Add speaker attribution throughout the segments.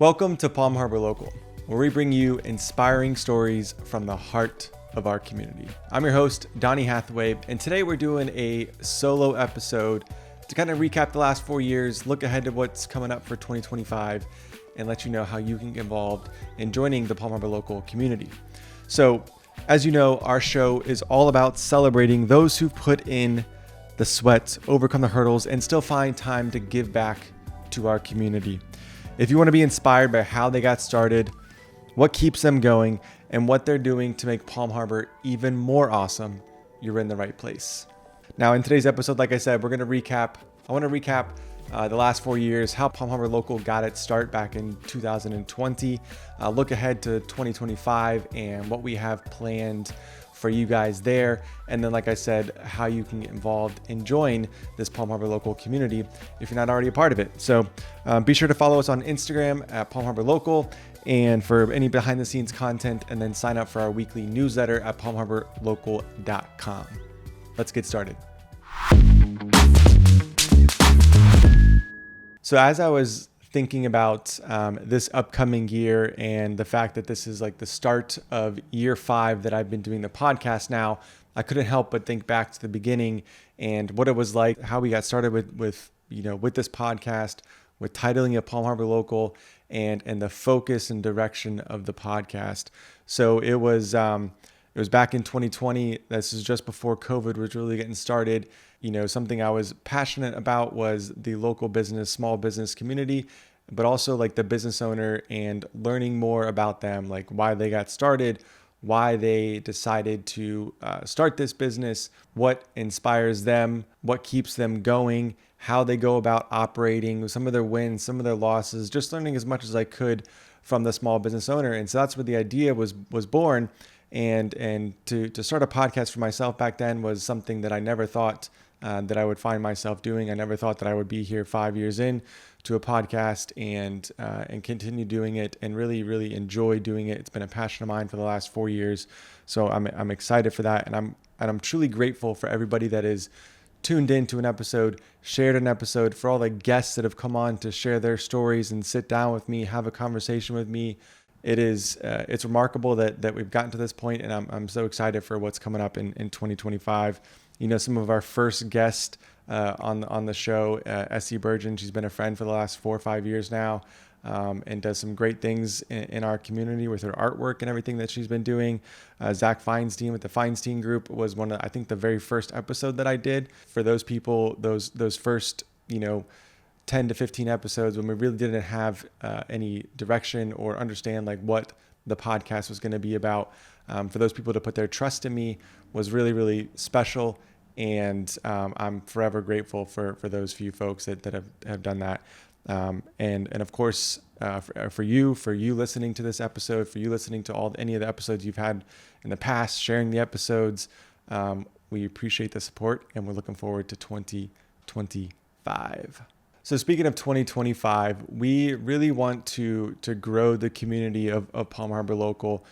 Speaker 1: Welcome to Palm Harbor Local, where we bring you inspiring stories from the heart of our community. I'm your host, Donnie Hathaway, and today we're doing a solo episode to kind of recap the last 4 years, look ahead to what's coming up for 2025, and let you know how you can get involved in joining the Palm Harbor Local community. So, as you know, our show is all about celebrating those who put in the sweat, overcome the hurdles, and still find time to give back to our community. If you want to be inspired by how they got started, what keeps them going, and what they're doing to make Palm Harbor even more awesome, you're in the right place. Now, in today's episode, like I said, I want to recap the last 4 years, how Palm Harbor Local got its start back in 2020, look ahead to 2025 and what we have planned for you guys there. And then, like I said, how you can get involved and join this Palm Harbor Local community if you're not already a part of it. So be sure to follow us on Instagram at Palm Harbor Local and for any behind the scenes content, and then sign up for our weekly newsletter at palmharborlocal.com. Let's get started. So as I was thinking about this upcoming year and the fact that this is like the start of year 5 that I've been doing the podcast now, I couldn't help but think back to the beginning and what it was like, how we got started with this podcast, with titling it Palm Harbor Local, and the focus and direction of the podcast. So it was back in 2020. This is just before COVID was really getting started. Something I was passionate about was the local business, small business community, but also like the business owner and learning more about them, like why they got started, why they decided to start this business, what inspires them, what keeps them going, how they go about operating, some of their wins, some of their losses, just learning as much as I could from the small business owner. And so that's where the idea was born. And to start a podcast for myself back then was something that I never thought that I would find myself doing. I never thought that I would be here 5 years in to a podcast and continue doing it and really, really enjoy doing it. It's been a passion of mine for the last 4 years. So I'm excited for that. And I'm truly grateful for everybody that is tuned into an episode, shared an episode, for all the guests that have come on to share their stories and sit down with me, have a conversation with me. It's remarkable that we've gotten to this point, and I'm so excited for what's coming up in 2025. Some of our first guests on the show, S.C. Burgeon, she's been a friend for the last 4 or 5 years now, and does some great things in our community with her artwork and everything that she's been doing. Zach Feinstein with the Feinstein Group was one of, I think, the very first episode that I did. For those people, those first 10 to 15 episodes when we really didn't have any direction or understand like what the podcast was going to be about, for those people to put their trust in me was really, really special. And I'm forever grateful for those few folks that have done that. And of course, for you listening to this episode, for you listening to any of the episodes you've had in the past, sharing the episodes, we appreciate the support, and we're looking forward to 2025. So speaking of 2025, we really want to grow the community of Palm Harbor Local,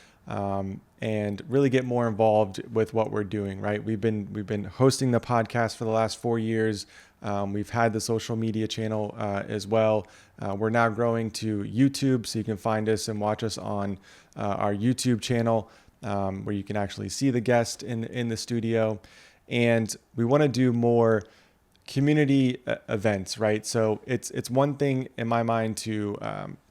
Speaker 1: and really get more involved with what we're doing, right? We've been hosting the podcast for the last 4 years. We've had the social media channel as well. We're now growing to YouTube, so you can find us and watch us on our YouTube channel, where you can actually see the guest in the studio. And we want to do more community events, right? So it's one thing in my mind to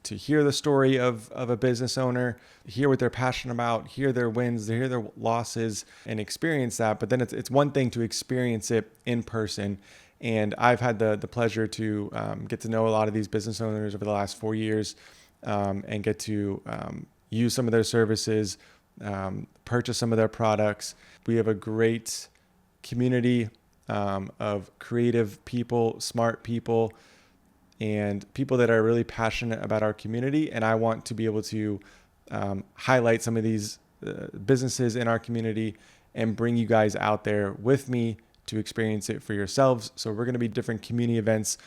Speaker 1: hear the story of a business owner, hear what they're passionate about, hear their wins, hear their losses, and experience that. But then it's one thing to experience it in person. And I've had the pleasure to get to know a lot of these business owners over the last 4 years, and get to use some of their services, purchase some of their products. We have a great community of creative people, smart people, and people that are really passionate about our community. And I want to be able to highlight some of these businesses in our community and bring you guys out there with me to experience it for yourselves. So we're going to be different community events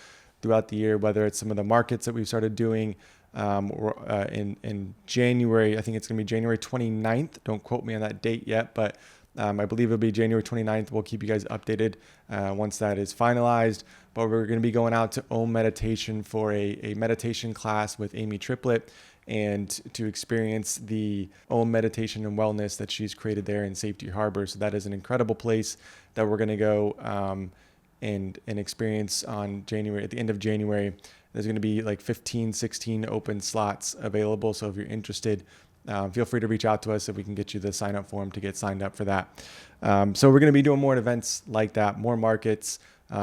Speaker 1: throughout the year, whether it's some of the markets that we've started doing in January. I think it's going to be January 29th. Don't quote me on that date yet, but I believe it'll be January 29th. We'll keep you guys updated once that is finalized. But we're going to be going out to Om Meditation for a meditation class with Amy Triplett, and to experience the Om Meditation and Wellness that she's created there in Safety Harbor. So that is an incredible place that we're going to go and experience at the end of January. There's going to be like 16 open slots available. So if you're interested, feel free to reach out to us if we can get you the sign up form to get signed up for that. So we're going to be doing more events like that, more markets,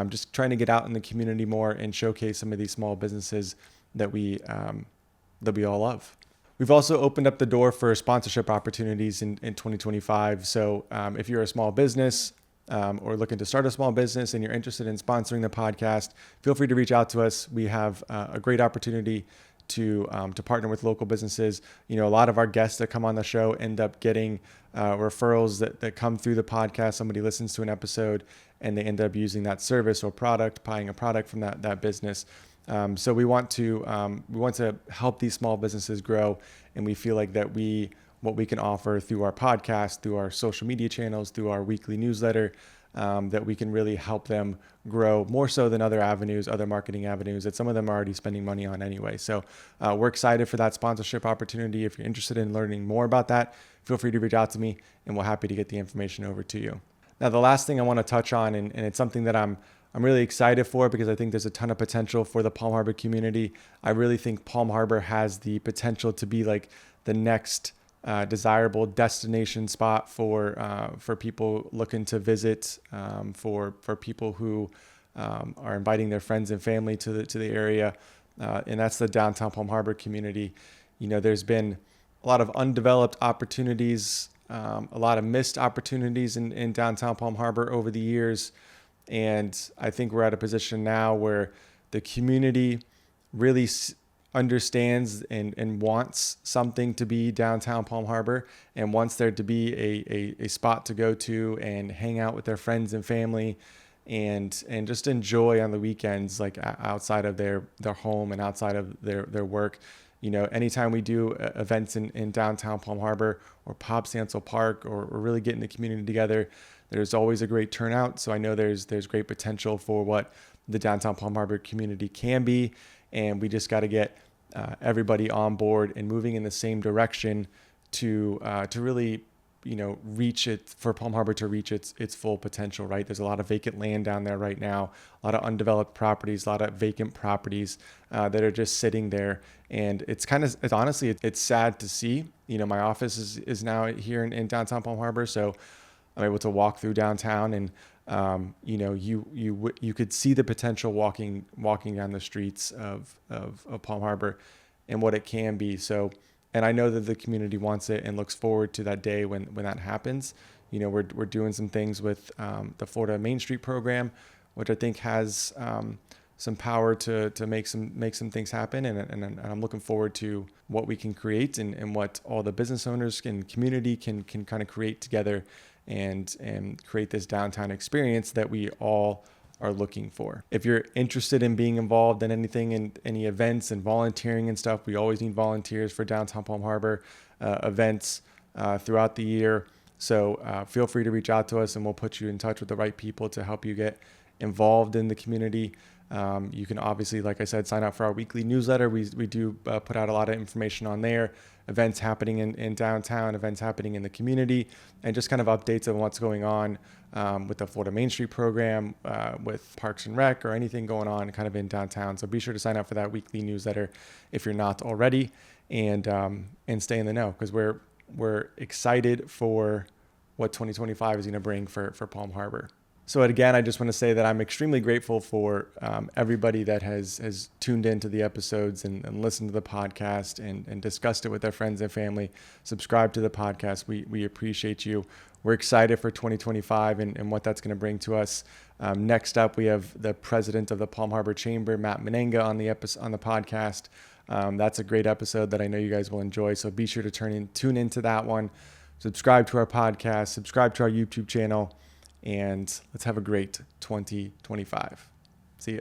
Speaker 1: just trying to get out in the community more and showcase some of these small businesses that we all love. We've also opened up the door for sponsorship opportunities in 2025. So if you're a small business or looking to start a small business and you're interested in sponsoring the podcast, feel free to reach out to us. We have a great opportunity to partner with local businesses. A lot of our guests that come on the show end up getting referrals that come through the podcast. Somebody listens to an episode and they end up using that service or product, buying a product from that business. So we want to help these small businesses grow, and we feel like what we can offer through our podcast, through our social media channels, through our weekly newsletter, that we can really help them grow more so than other marketing avenues that some of them are already spending money on anyway. So we're excited for that sponsorship opportunity. If you're interested in learning more about that, feel free to reach out to me, and we're happy to get the information over to you. Now, the last thing I want to touch on, and it's something that I'm really excited for because I think there's a ton of potential for the Palm Harbor community. I really think Palm Harbor has the potential to be like the next desirable destination spot for people looking to visit, for people who are inviting their friends and family to the area, and that's the downtown Palm Harbor community. There's been a lot of undeveloped opportunities, a lot of missed opportunities in downtown Palm Harbor over the years. And I think we're at a position now where the community really understands and wants something to be downtown Palm Harbor, and wants there to be a spot to go to and hang out with their friends and family and just enjoy on the weekends, like outside of their home and outside of their work. Anytime we do events in downtown Palm Harbor or Pop Sansel Park or really getting the community together, there's always a great turnout. So I know there's great potential for what the downtown Palm Harbor community can be. And we just got to get everybody on board and moving in the same direction to really, reach it, for Palm Harbor to reach its full potential, right? There's a lot of vacant land down there right now, a lot of undeveloped properties, a lot of vacant properties that are just sitting there. And it's honestly sad to see. My office is now here in downtown Palm Harbor. So I'm able to walk through downtown, and you could see the potential walking down the streets of Palm Harbor and what it can be. So, and I know that the community wants it and looks forward to that day when that happens. We're doing some things with the Florida Main Street program, which I think has some power to make some things happen. And I'm looking forward to what we can create and what all the business owners and community can kind of create together and create this downtown experience that we all are looking for. If you're interested in being involved in anything, in any events and volunteering and stuff, we always need volunteers for downtown Palm Harbor events throughout the year. So feel free to reach out to us, and we'll put you in touch with the right people to help you get involved in the community. You can obviously, like I said, sign up for our weekly newsletter. We do put out a lot of information on there, events happening in downtown, events happening in the community, and just kind of updates on what's going on with the Florida Main Street program, with Parks and Rec, or anything going on kind of in downtown. So be sure to sign up for that weekly newsletter if you're not already, and stay in the know, because we're excited for what 2025 is going to bring for Palm Harbor. So again, I just want to say that I'm extremely grateful for everybody that has tuned into the episodes and listened to the podcast and discussed it with their friends and family. Subscribe to the podcast. We appreciate you. We're excited for 2025 and what that's going to bring to us. Next up, we have the president of the Palm Harbor Chamber, Matt Menenga, on the podcast. That's a great episode that I know you guys will enjoy. So be sure to tune into that one. Subscribe to our podcast. Subscribe to our YouTube channel. And let's have a great 2025. See ya.